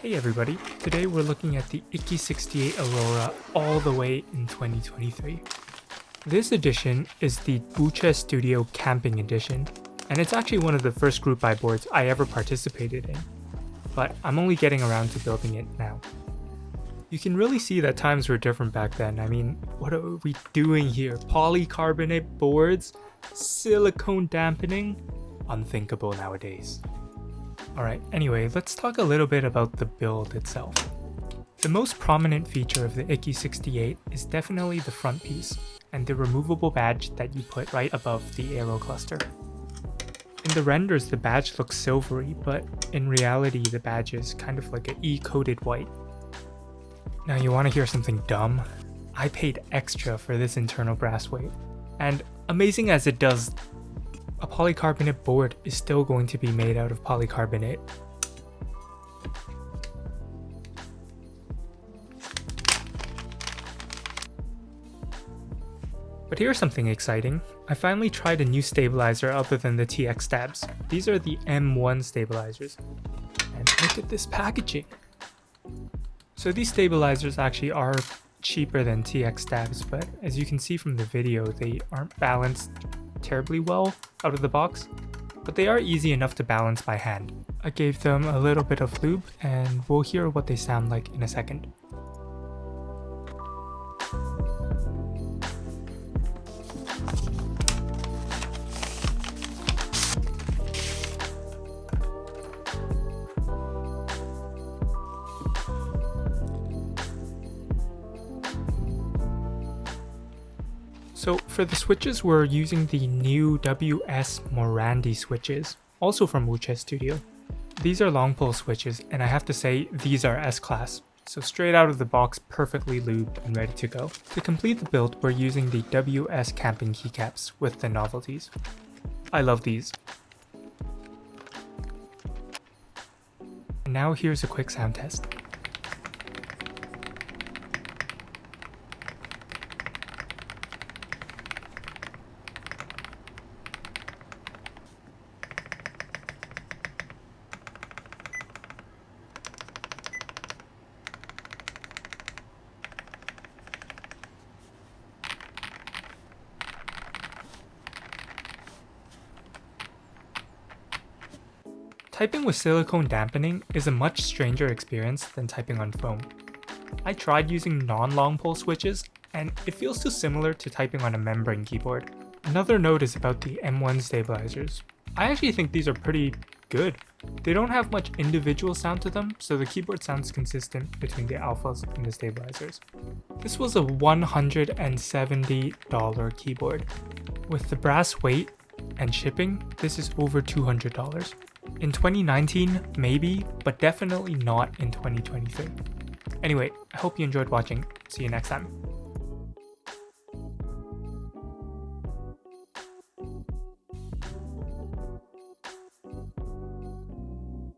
Hey everybody, today we're looking at the Ikki68 Aurora all the way in 2023. This edition is the WuqueStudio Camping Edition, and it's actually one of the first group buy boards I ever participated in, but I'm only getting around to building it now. You can really see that times were different back then. I mean, what are we doing here? Polycarbonate boards? Silicone dampening? Unthinkable nowadays. Alright, anyway, let's talk a little bit about the build itself. The most prominent feature of the Ikki68 is definitely the front piece, and the removable badge that you put right above the aero cluster. In the renders, the badge looks silvery, but in reality the badge is kind of like an E-coated white. Now you want to hear something dumb? I paid extra for this internal brass weight, and amazing as it does, a polycarbonate board is still going to be made out of polycarbonate. But here's something exciting. I finally tried a new stabilizer other than the TX stabs. These are the M1 stabilizers. And look at this packaging. So these stabilizers actually are cheaper than TX stabs, but as you can see from the video, they aren't balanced terribly well out of the box, but they are easy enough to balance by hand. I gave them a little bit of lube and we'll hear what they sound like in a second. So for the switches, we're using the new WuqueStudio Morandi switches, also from WuqueStudio. These are long pole switches, and I have to say these are S-Class, so straight out of the box, perfectly lubed and ready to go. To complete the build, we're using the WS Camping Keycaps with the novelties. I love these. And now here's a quick sound test. Typing with silicone dampening is a much stranger experience than typing on foam. I tried using non-long pole switches, and it feels too similar to typing on a membrane keyboard. Another note is about the M1 stabilizers. I actually think these are pretty good. They don't have much individual sound to them, so the keyboard sounds consistent between the alphas and the stabilizers. This was a $170 keyboard. With the brass weight and shipping, this is over $200. In 2019, maybe, but definitely not in 2023. Anyway, I hope you enjoyed watching. See you next time.